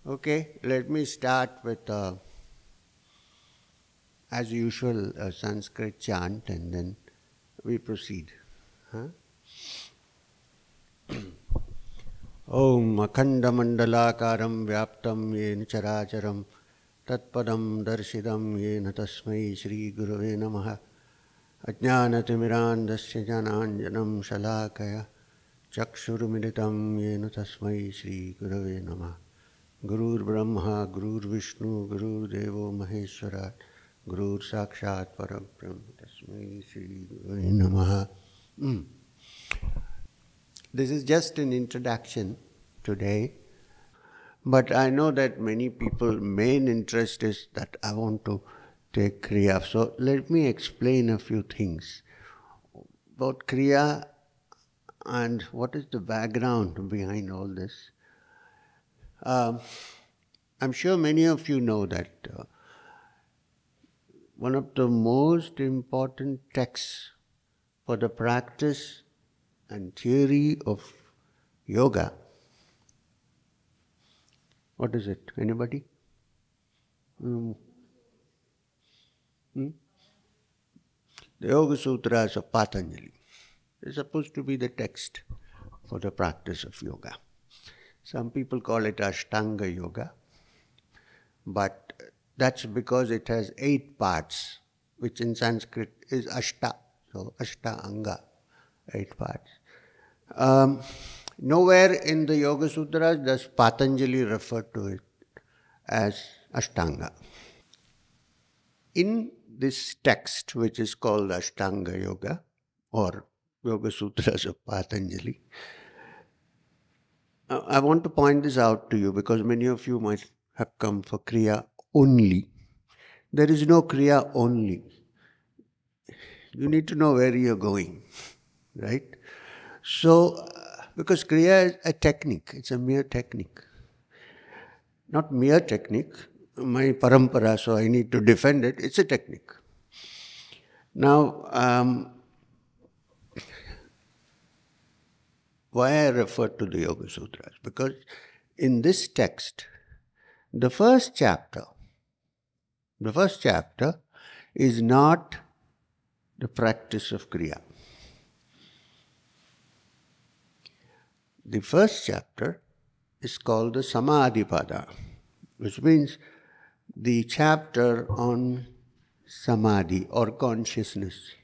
Okay, let me start with, as usual, a Sanskrit chant and then we proceed. Huh? Om Akhanda Mandalakaram Vyaptam Yen Characharam Tatpadam Darshidam Yen Tasmai Shri Gurave Namaha Ajnanatimirandasya Jananjanam Shalakaya Chakshurumilitam Yen Tasmai Shri Gurave Namaha Gurur Brahma, Gurur Vishnu, Gurur Devo Maheshwara, Gurur Sakshat Parabrahm, Tasmai Shri Gurave Namaha. This is just an introduction today, but I know that many people's main interest is that I want to take Kriya. So let me explain a few things about Kriya and what is the background behind all this. I'm sure many of you know that one of the most important texts for the practice and theory of yoga, what is it? Anybody? The Yoga Sutras of Patanjali is supposed to be the text for the practice of yoga. Some people call it Ashtanga Yoga, but that's because it has 8 parts, which in Sanskrit is Ashta, so Ashtanga, 8 parts. Nowhere in the Yoga Sutras does Patanjali refer to it as Ashtanga. In this text, which is called Ashtanga Yoga or Yoga Sutras of Patanjali, I want to point this out to you because many of you might have come for Kriya only. There is no Kriya only. You need to know where you're going, right? So, because Kriya is a technique, it's a mere technique. Not mere technique, my parampara, so I need to defend it, it's a technique. Now, why I refer to the Yoga Sutras? Because in this text, the first chapter is not the practice of Kriya. The first chapter is called the Samadhipada, which means the chapter on Samadhi or consciousness,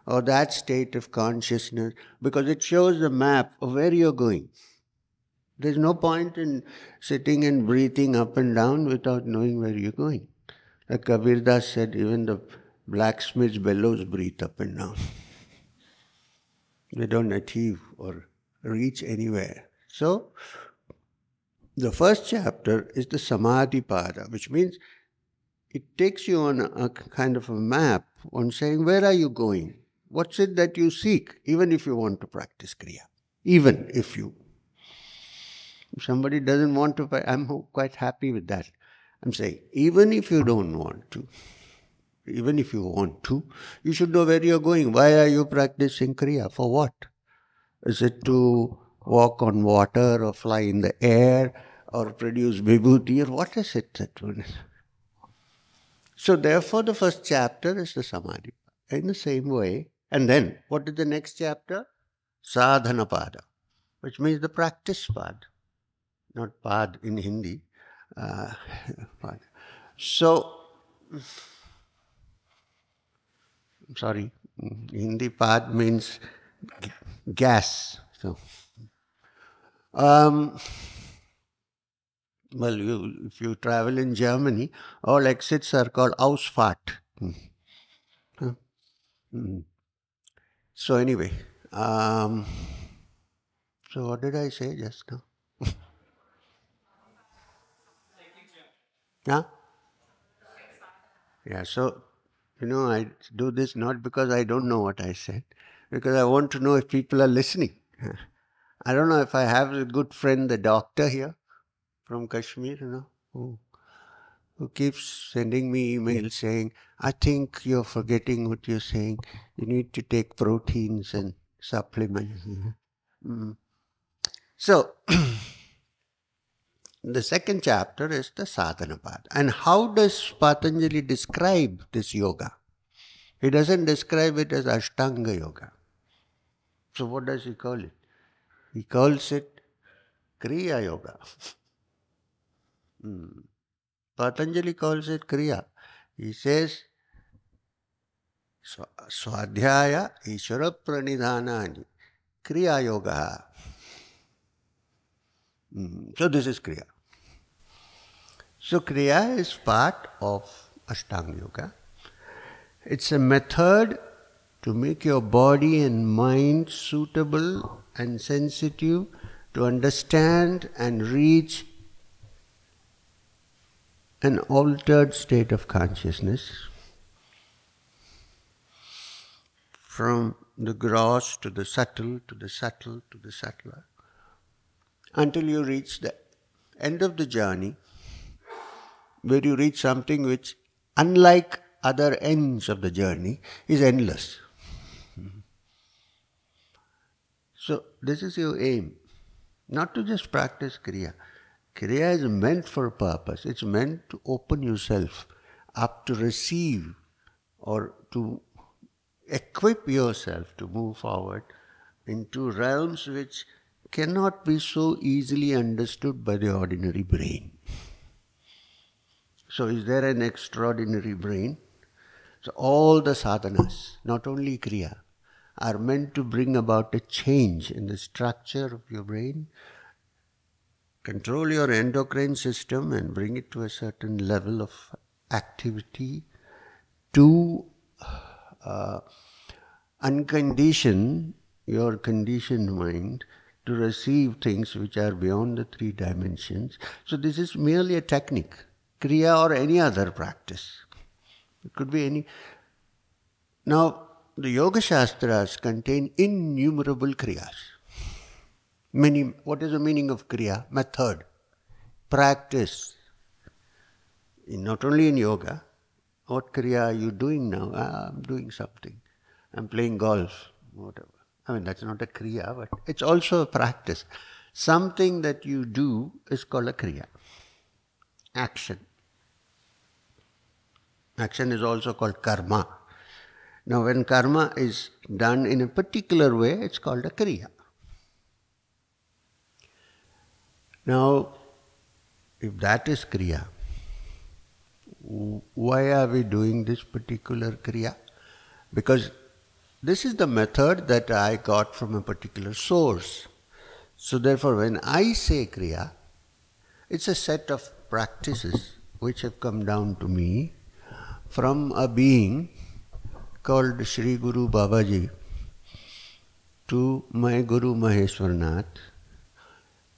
or that state of consciousness, because it shows the map of where you're going. There's no point in sitting and breathing up and down without knowing where you're going. Like Kabir Das said, even the blacksmith's bellows breathe up and down. They don't achieve or reach anywhere. So, the first chapter is the Samadhipada, which means it takes you on a kind of a map on saying, where are you going? What's it that you seek, even if you want to practice Kriya? Even if somebody doesn't want to, I'm quite happy with that. I'm saying, even if you don't want to, even if you want to, you should know where you're going. Why are you practicing Kriya? For what? Is it to walk on water or fly in the air or produce vibhuti, or what is it that one is? So therefore the first chapter is the Samadhi. In the same way, and then what is the next chapter? Sadhanapada, which means the practice pad. Not pad in Hindi. Pad. So, sorry, Hindi pad means gas. So, well, if you travel in Germany, all exits are called Ausfahrt. So anyway, so what did I say just now? Yeah? Yeah, so, I do this not because I don't know what I said, because I want to know if people are listening. I don't know if I have a good friend, the doctor here from Kashmir, who keeps sending me emails saying, I think you're forgetting what you're saying. You need to take proteins and supplements. So, The second chapter is the sadhana path. And how does Patanjali describe this yoga? He doesn't describe it as Ashtanga yoga. So what does he call it? He calls it Kriya yoga. Patanjali calls it Kriya. He says, Swadhyaya Ishvara Pranidhanani Kriya yoga. So this is Kriya. So Kriya is part of Ashtanga yoga. It's a method to make your body and mind suitable and sensitive to understand and reach an altered state of consciousness from the gross to the subtle, to the subtle, to the subtler, until you reach the end of the journey, where you reach something which, unlike other ends of the journey, is endless. So this is your aim, not to just practice Kriya. Kriya is meant for a purpose. It's meant to open yourself up to receive or to equip yourself to move forward into realms which cannot be so easily understood by the ordinary brain. So is there an extraordinary brain? So all the sadhanas, not only Kriya, are meant to bring about a change in the structure of your brain, control your endocrine system and bring it to a certain level of activity, to uncondition your conditioned mind to receive things which are beyond the three dimensions. So this is merely a technique, Kriya or any other practice. It could be any. Now, the Yoga Shastras contain innumerable Kriyas. What is the meaning of Kriya? Method, practice. Not only in yoga, what Kriya are you doing now? I'm doing something. I'm playing golf, whatever. I mean, that's not a Kriya, but it's also a practice. Something that you do is called a Kriya. Action. Action is also called karma. Now, when karma is done in a particular way, it's called a Kriya. Now, if that is Kriya, why are we doing this particular Kriya? Because this is the method that I got from a particular source. So therefore, when I say Kriya, it's a set of practices which have come down to me from a being called Shri Guru Babaji to my Guru Maheshwarnath,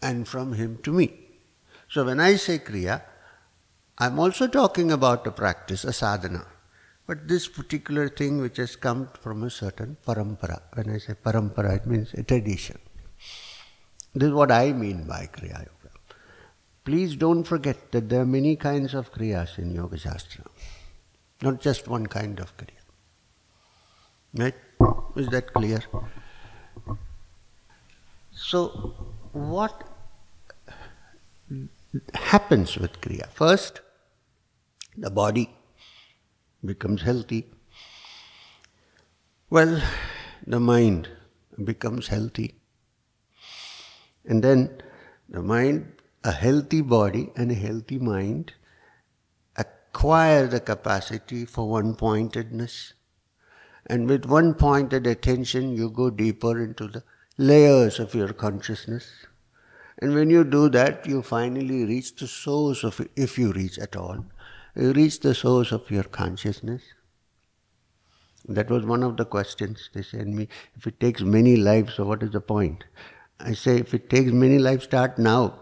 and from him to me. So when I say Kriya, I'm also talking about a practice, a sadhana. But this particular thing which has come from a certain parampara. When I say parampara, it means a tradition. This is what I mean by Kriya Yoga. Please don't forget that there are many kinds of Kriyas in Yoga Shastra. Not just one kind of Kriya. Right? Is that clear? So, what happens with Kriya? First, the body becomes healthy. Well, the mind becomes healthy. And then the mind, a healthy body and a healthy mind acquire the capacity for one-pointedness. And with one-pointed attention, you go deeper into the layers of your consciousness. And when you do that, you finally reach the source of it, if you reach at all. You reach the source of your consciousness. That was one of the questions they sent me. If it takes many lives, so what is the point? I say, if it takes many lives, start now.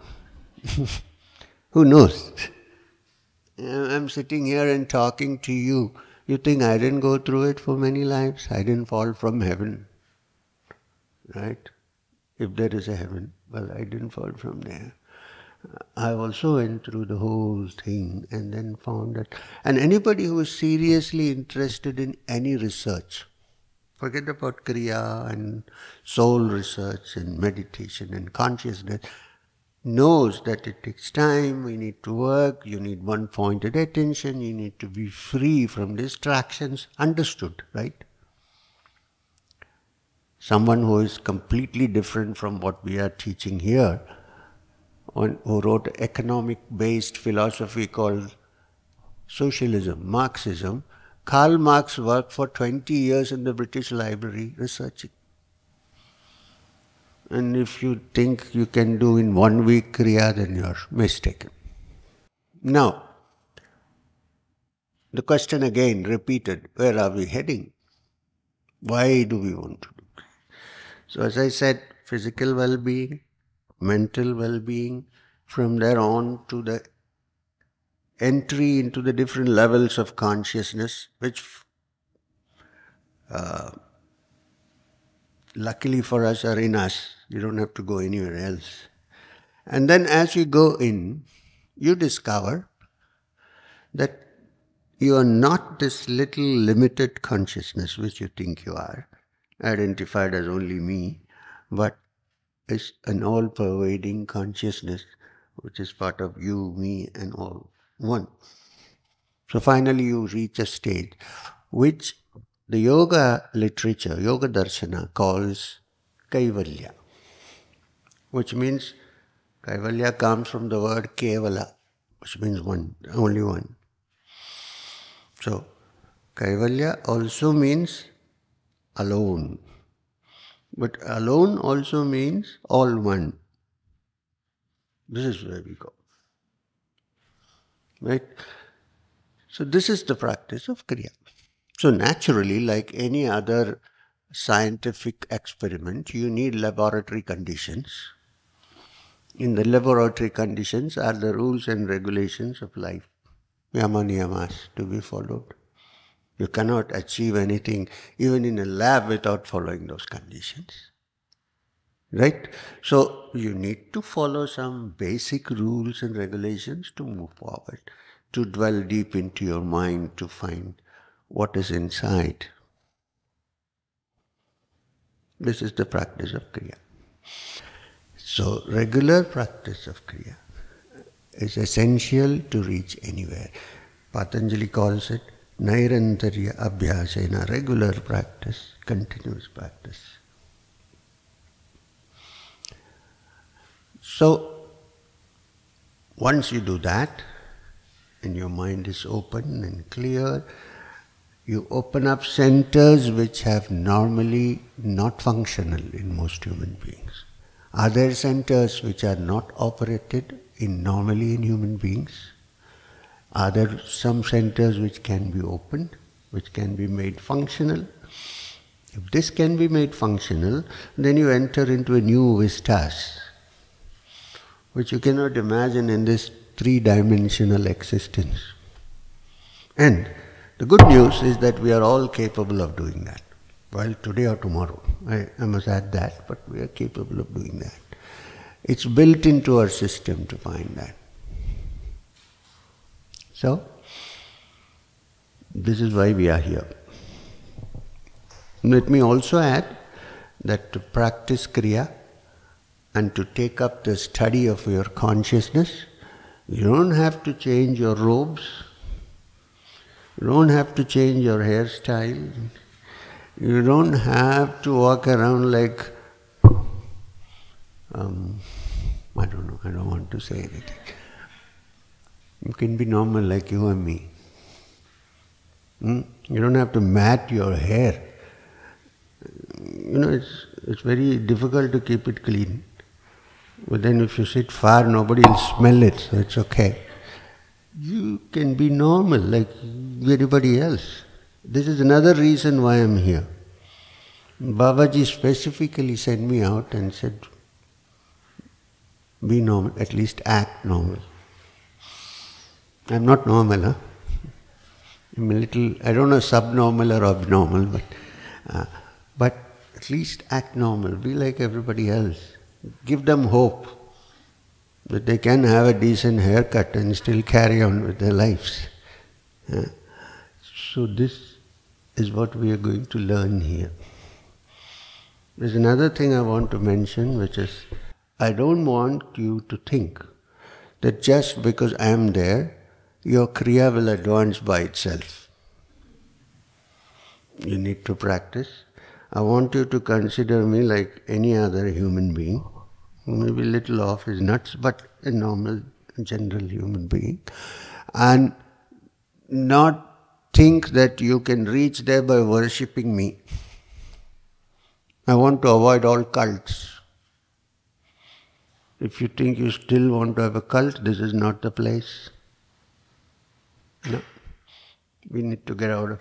Who knows? I'm sitting here and talking to you. You think I didn't go through it for many lives? I didn't fall from heaven. Right? If there is a heaven, well, I didn't fall from there. I also went through the whole thing and then found that. And anybody who is seriously interested in any research, forget about Kriya and soul research and meditation and consciousness, knows that it takes time, we need to work, you need one-pointed attention, you need to be free from distractions. Understood, right? Someone who is completely different from what we are teaching here, who wrote economic-based philosophy called socialism, Marxism. Karl Marx worked for 20 years in the British Library researching. And if you think you can do in 1 week Kriya, then you are mistaken. Now, the question again repeated, where are we heading? Why do we want to do Kriya? So as I said, physical well-being, mental well-being, from there on to the entry into the different levels of consciousness, which luckily for us are in us. You don't have to go anywhere else. And then as you go in, you discover that you are not this little limited consciousness which you think you are, identified as only me, but is an all-pervading consciousness which is part of you, me, and all one. So finally you reach a stage which the yoga literature, yoga darshana, calls Kaivalya, which means Kaivalya comes from the word Kevala, which means one, only one. So Kaivalya also means alone, but alone also means all one. This is where we go. Right? So this is the practice of Kriya. So naturally, like any other scientific experiment, you need laboratory conditions. In the laboratory conditions are the rules and regulations of life, yama niyamas, to be followed. You cannot achieve anything even in a lab without following those conditions. Right? So you need to follow some basic rules and regulations to move forward, to dwell deep into your mind, to find what is inside. This is the practice of Kriya. So regular practice of Kriya is essential to reach anywhere. Patanjali calls it Nairantarya Abhyasena, regular practice, continuous practice. So, once you do that, and your mind is open and clear, you open up centers which have normally not functional in most human beings. Are there centers which are not operated normally in human beings? Are there some centers which can be opened, which can be made functional? If this can be made functional, then you enter into a new vistas, which you cannot imagine in this three-dimensional existence. And the good news is that we are all capable of doing that. Well, today or tomorrow, I must add that, but we are capable of doing that. It's built into our system to find that. So, this is why we are here. Let me also add that to practice Kriya and to take up the study of your consciousness, you don't have to change your robes, you don't have to change your hairstyle, you don't have to walk around like, I don't want to say anything. You can be normal like you and me. You don't have to mat your hair. You know, it's very difficult to keep it clean. But then if you sit far, nobody will smell it, so it's okay. You can be normal like everybody else. This is another reason why I'm here. Babaji specifically sent me out and said, be normal, at least act normal. I'm not normal, huh? I'm a little, I don't know, subnormal or abnormal, but at least act normal, be like everybody else. Give them hope that they can have a decent haircut and still carry on with their lives. So this is what we are going to learn here. There's another thing I want to mention, which is I don't want you to think that just because I am there, your Kriya will advance by itself. You need to practice. I want you to consider me like any other human being, maybe a little off his nuts, but a normal, general human being, and not think that you can reach there by worshipping me. I want to avoid all cults. If you think you still want to have a cult, this is not the place. No. We need to get out of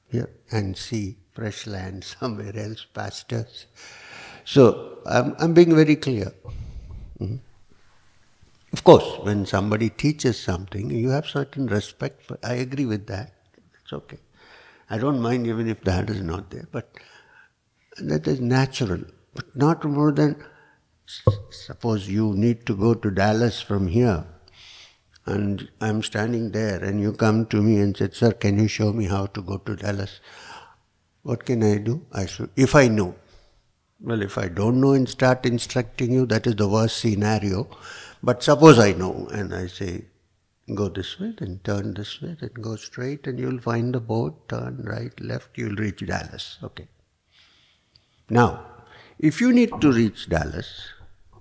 here and see fresh land somewhere else, pastures. So, I'm being very clear. Of course, when somebody teaches something, you have certain respect for. I agree with that. It's okay. I don't mind even if that is not there, but that is natural. But not more than, suppose you need to go to Dallas from here, and I'm standing there, and you come to me and said, "Sir, can you show me how to go to Dallas?" What can I do? I should, if I know. Well, if I don't know and start instructing you, that is the worst scenario. But suppose I know, and I say, go this way, then turn this way, then go straight, and you'll find the boat, turn right, left, you'll reach Dallas. Okay. Now, if you need to reach Dallas,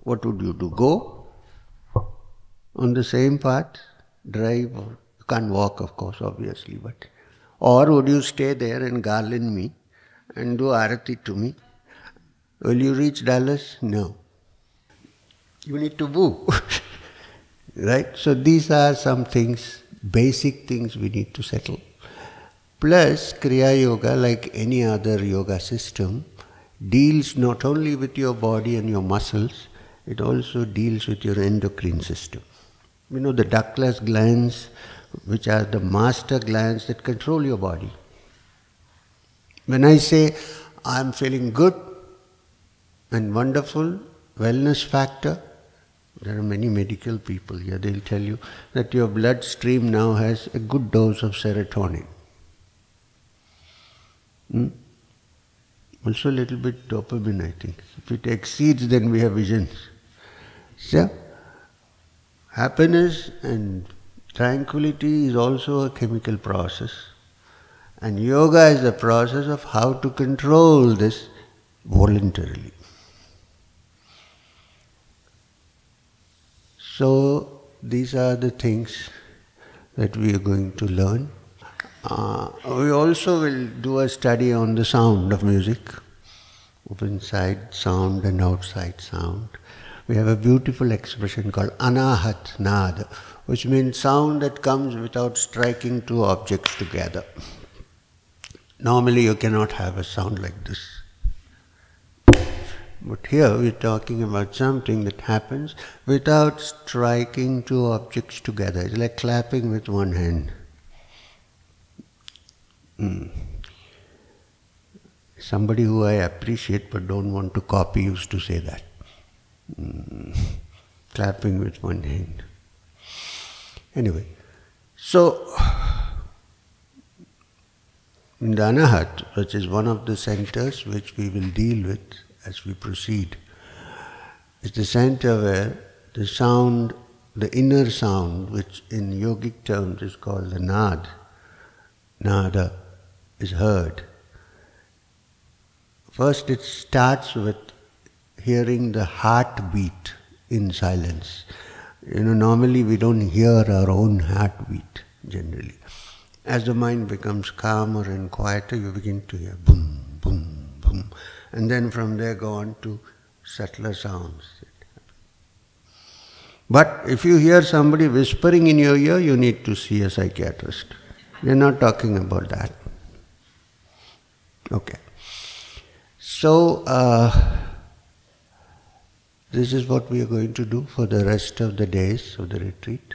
what would you do? Go on the same path, drive, or you can't walk, of course, obviously, but or would you stay there and garland me and do arati to me? Will you reach Dallas? No. You need to move. Right? So these are some things, basic things we need to settle. Plus, Kriya Yoga, like any other yoga system, deals not only with your body and your muscles, it also deals with your endocrine system. You know, the ductless glands, which are the master glands that control your body. When I say, I'm feeling good and wonderful, wellness factor, there are many medical people here, they'll tell you that your bloodstream now has a good dose of serotonin. Also a little bit dopamine, I think. If it exceeds, then we have visions. So, happiness and tranquility is also a chemical process. And yoga is the process of how to control this voluntarily. So, these are the things that we are going to learn. We also will do a study on the sound of music, of inside sound and outside sound. We have a beautiful expression called Anahat Nada, which means sound that comes without striking two objects together. Normally you cannot have a sound like this. But here we are talking about something that happens without striking two objects together. It's like clapping with one hand. Somebody who I appreciate but don't want to copy used to say that. Clapping with one hand. Anyway, so in the Anahat, which is one of the centers which we will deal with as we proceed, is the center where the sound, the inner sound, which in yogic terms is called the nada, is heard. First it starts with hearing the heartbeat in silence. You know, normally we don't hear our own heartbeat, generally. As the mind becomes calmer and quieter, you begin to hear boom, boom, boom. And then from there go on to subtler sounds. But if you hear somebody whispering in your ear, you need to see a psychiatrist. We are not talking about that. Okay. So, this is what we are going to do for the rest of the days of the retreat.